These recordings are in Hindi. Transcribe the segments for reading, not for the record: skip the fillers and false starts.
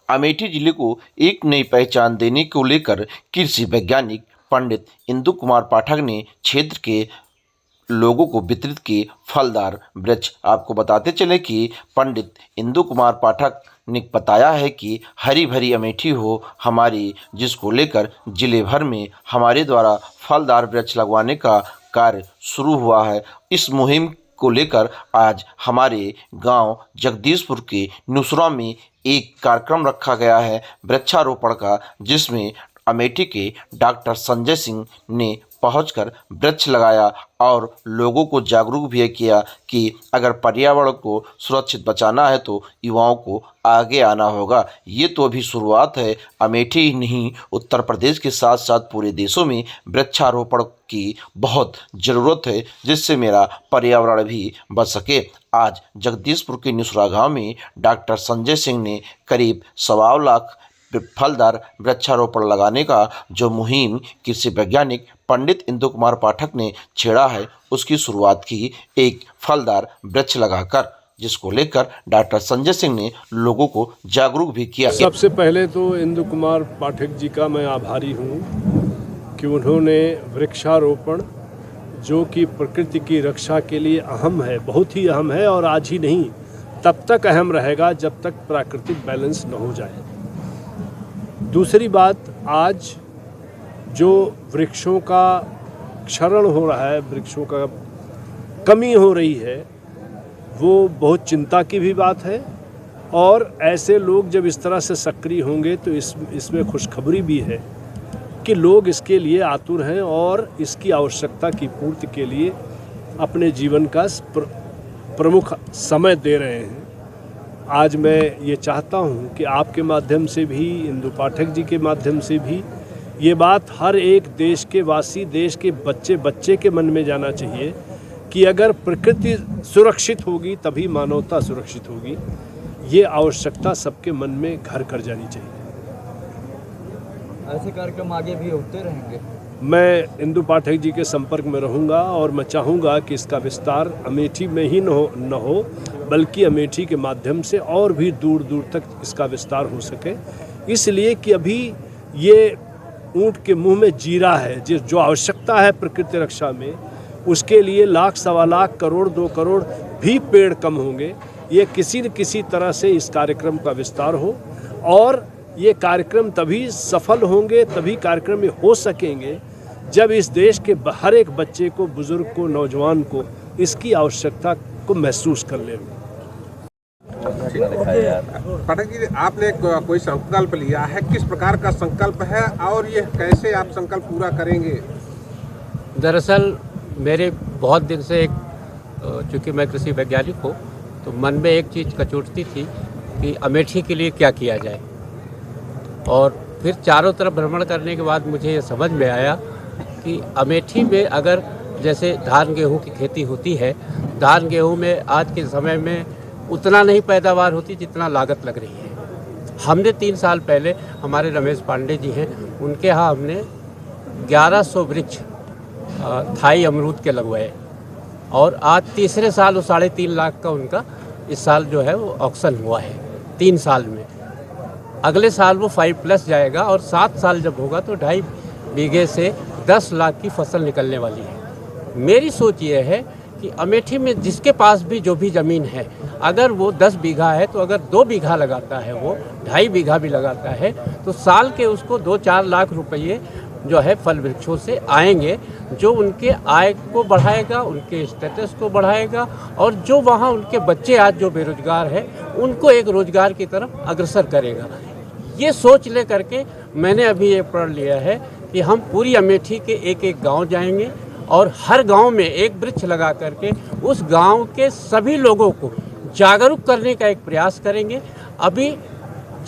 अमेठी जिले को एक नई पहचान देने को लेकर कृषि वैज्ञानिक पंडित इंदु कुमार पाठक ने क्षेत्र के लोगों को वितरित किए फलदार वृक्ष। आपको बताते चले कि पंडित इंदु कुमार पाठक ने बताया है कि हरी भरी अमेठी हो हमारी, जिसको लेकर जिले भर में हमारे द्वारा फलदार वृक्ष लगवाने का कार्य शुरू हुआ है। इस मुहिम को लेकर आज हमारे गांव जगदीशपुर के नुसरा में एक कार्यक्रम रखा गया है वृक्षारोपण का, जिसमें अमेठी के डॉक्टर संजय सिंह ने पहुंचकर वृक्ष लगाया और लोगों को जागरूक भी किया कि अगर पर्यावरण को सुरक्षित बचाना है तो युवाओं को आगे आना होगा। ये तो अभी शुरुआत है। अमेठी ही नहीं, उत्तर प्रदेश के साथ साथ पूरे देशों में वृक्षारोपण की बहुत ज़रूरत है, जिससे मेरा पर्यावरण भी बच सके। आज जगदीशपुर के निसुरा गांव में डॉक्टर संजय सिंह ने करीब 1.25 लाख फलदार वृक्षारोपण लगाने का जो मुहिम कृषि वैज्ञानिक पंडित इंदु कुमार पाठक ने छेड़ा है, उसकी शुरुआत की एक फलदार वृक्ष लगाकर, जिसको लेकर डॉक्टर संजय सिंह ने लोगों को जागरूक भी किया। सबसे पहले तो इंदु कुमार पाठक जी का मैं आभारी हूँ कि उन्होंने वृक्षारोपण, जो कि प्रकृति की रक्षा के लिए अहम है, बहुत ही अहम है, और आज ही नहीं तब तक अहम रहेगा जब तक प्राकृतिक बैलेंस न हो जाए। दूसरी बात, आज जो वृक्षों का क्षरण हो रहा है, वृक्षों का कमी हो रही है, वो बहुत चिंता की भी बात है। और ऐसे लोग जब इस तरह से सक्रिय होंगे तो इसमें खुशखबरी भी है कि लोग इसके लिए आतुर हैं और इसकी आवश्यकता की पूर्ति के लिए अपने जीवन का प्रमुख समय दे रहे हैं। आज मैं ये चाहता हूँ कि आपके माध्यम से भी, इंदु पाठक जी के माध्यम से भी, ये बात हर एक देश के वासी, देश के बच्चे के मन में जाना चाहिए कि अगर प्रकृति सुरक्षित होगी तभी मानवता सुरक्षित होगी। ये आवश्यकता सबके मन में घर कर जानी चाहिए। ऐसे कार्यक्रम आगे भी होते रहेंगे। मैं इंदु पाठक जी के संपर्क में रहूंगा और मैं चाहूँगा कि इसका विस्तार अमेठी में ही न हो बल्कि अमेठी के माध्यम से और भी दूर दूर तक इसका विस्तार हो सके। इसलिए कि अभी ये ऊँट के मुंह में जीरा है। जो आवश्यकता है प्रकृति रक्षा में, उसके लिए 1 लाख, 1.25 लाख, करोड़, 2 करोड़ भी पेड़ कम होंगे। ये किसी न किसी तरह से इस कार्यक्रम का विस्तार हो, और ये कार्यक्रम तभी सफल होंगे, तभी कार्यक्रम में हो सकेंगे जब इस देश के हर एक बच्चे को, बुजुर्ग को, नौजवान को इसकी आवश्यकता को महसूस कर ले। पाठक जी, आपने कोई संकल्प लिया है, किस प्रकार का संकल्प है और ये कैसे आप संकल्प पूरा करेंगे? दरअसल मेरे बहुत दिन से चूँकि मैं कृषि वैज्ञानिक हूँ, तो मन में एक चीज़ कचोटती थी कि अमेठी के लिए क्या किया जाए। और फिर चारों तरफ भ्रमण करने के बाद मुझे ये समझ में आया कि अमेठी में अगर जैसे धान गेहूं की खेती होती है, धान गेहूं में आज के समय में उतना नहीं पैदावार होती जितना लागत लग रही है। हमने 3 साल पहले, हमारे रमेश पांडे जी हैं, उनके यहाँ हमने 1100 वृक्ष थाई अमरूद के लगवाए, और आज तीसरे साल वो 3.5 लाख का उनका इस साल जो है वो ऑक्शन हुआ है 3 साल में। अगले साल वो 5+ जाएगा, और 7 साल जब होगा तो 2.5 बीघे से 10 लाख की फसल निकलने वाली है। मेरी सोच ये है कि अमेठी में जिसके पास भी जो भी ज़मीन है, अगर वो 10 बीघा है तो अगर 2 बीघा लगाता है, वो 2.5 बीघा भी लगाता है, तो साल के उसको 2-4 लाख रुपये जो है फल वृक्षों से आएंगे, जो उनके आय को बढ़ाएगा, उनके स्टेटस को बढ़ाएगा, और जो वहाँ उनके बच्चे आज जो बेरोजगार हैं उनको एक रोजगार की तरफ अग्रसर करेगा। ये सोच ले करके मैंने अभी ये प्रण लिया है कि हम पूरी अमेठी के एक गांव जाएंगे और हर गांव में एक वृक्ष लगा करके उस गांव के सभी लोगों को जागरूक करने का एक प्रयास करेंगे। अभी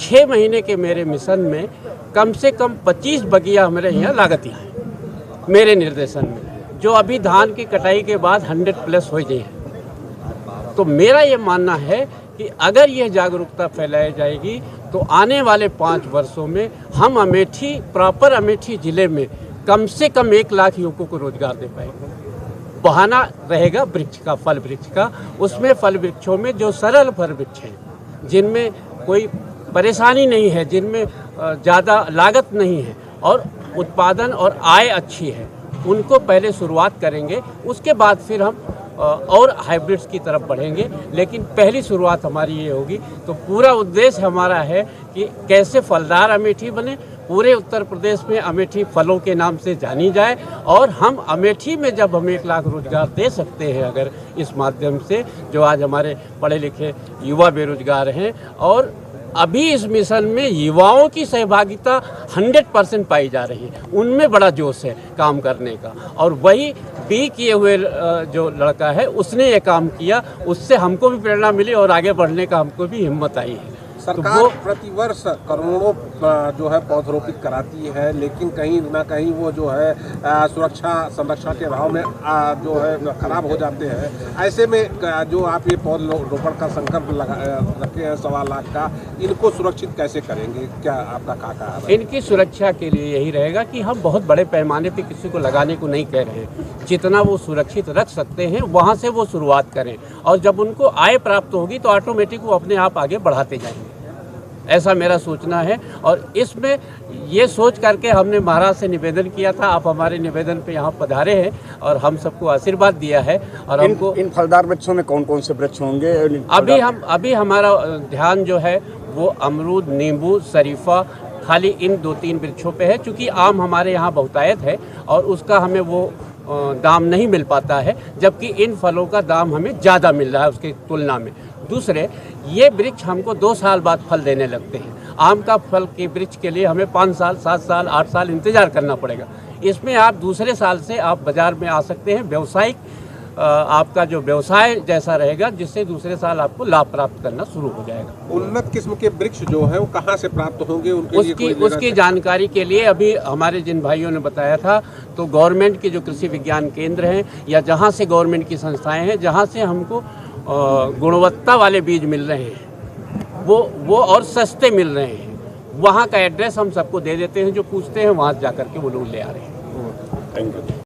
6 महीने के मेरे मिशन में कम से कम 25 बगिया हमारे यहाँ लागतियाँ हैं मेरे निर्देशन में, जो अभी धान की कटाई के बाद 100+ हो गई हैं। तो मेरा ये मानना है कि अगर यह जागरूकता फैलाई जाएगी तो आने वाले 5 वर्षों में हम अमेठी, प्रॉपर अमेठी ज़िले में कम से कम 1 लाख युवकों को रोजगार दे पाएंगे। बहाना रहेगा वृक्ष का, फल वृक्ष का। उसमें फल वृक्षों में जो सरल फल वृक्ष हैं, जिनमें कोई परेशानी नहीं है, जिनमें ज़्यादा लागत नहीं है और उत्पादन और आय अच्छी है, उनको पहले शुरुआत करेंगे। उसके बाद फिर हम और हाइब्रिड्स की तरफ बढ़ेंगे, लेकिन पहली शुरुआत हमारी ये होगी। तो पूरा उद्देश्य हमारा है कि कैसे फलदार अमेठी बने, पूरे उत्तर प्रदेश में अमेठी फलों के नाम से जानी जाए, और हम अमेठी में जब हम 1 लाख रोजगार दे सकते हैं अगर इस माध्यम से, जो आज हमारे पढ़े लिखे युवा बेरोजगार हैं, और अभी इस मिशन में युवाओं की सहभागिता 100% पाई जा रही है, उनमें बड़ा जोश है काम करने का, और वही बी किए हुए जो लड़का है उसने ये काम किया, उससे हमको भी प्रेरणा मिली और आगे बढ़ने का हमको भी हिम्मत आई है। सरकार प्रतिवर्ष करोड़ों जो है पौधरोपित कराती है, लेकिन कहीं ना कहीं वो जो है सुरक्षा संरक्षण के अभाव में जो है खराब हो जाते हैं। ऐसे में जो आप ये पौधरोपण का संकल्प रखे हैं 1.25 लाख का, इनको सुरक्षित कैसे करेंगे? क्या आपका कहा है? इनकी सुरक्षा के लिए यही रहेगा कि हम बहुत बड़े पैमाने पे किसी को लगाने को नहीं कह रहे हैं, जितना वो सुरक्षित रख सकते हैं वहाँ से वो शुरुआत करें, और जब उनको आय प्राप्त होगी तो ऑटोमेटिक वो अपने आप आगे बढ़ाते जाएंगे, ऐसा मेरा सोचना है। और इसमें ये सोच करके हमने महाराज से निवेदन किया था, आप हमारे निवेदन पे यहाँ पधारे हैं और हम सबको आशीर्वाद दिया है। और हमको इन फलदार वृक्षों में कौन कौन से वृक्ष होंगे? अभी हमारा ध्यान जो है वो अमरूद, नींबू, शरीफा, खाली इन 2-3 वृक्षों पे है, क्योंकि आम हमारे यहाँ बहुतायत है और उसका हमें वो दाम नहीं मिल पाता है, जबकि इन फलों का दाम हमें ज़्यादा मिल रहा है उसकी तुलना में। दूसरे, ये वृक्ष हमको 2 साल बाद फल देने लगते हैं। आम का फल के वृक्ष के लिए हमें 5 साल, 7 साल, 8 साल इंतज़ार करना पड़ेगा। इसमें आप दूसरे साल से आप बाज़ार में आ सकते हैं, व्यावसायिक आपका जो व्यवसाय जैसा रहेगा, जिससे दूसरे साल आपको लाभ प्राप्त करना शुरू हो जाएगा। उन्नत किस्म के वृक्ष जो है वो कहाँ से प्राप्त होंगे? उसकी जानकारी के लिए अभी हमारे जिन भाइयों ने बताया था, तो गवर्नमेंट के जो कृषि विज्ञान केंद्र हैं या जहाँ से गवर्नमेंट की संस्थाएं हैं, जहाँ से हमको गुणवत्ता वाले बीज मिल रहे हैं, वो और सस्ते मिल रहे हैं, वहाँ का एड्रेस हम सबको दे देते हैं, जो पूछते हैं वहाँ जा कर के वो लोग ले आ रहे हैं। Thank you.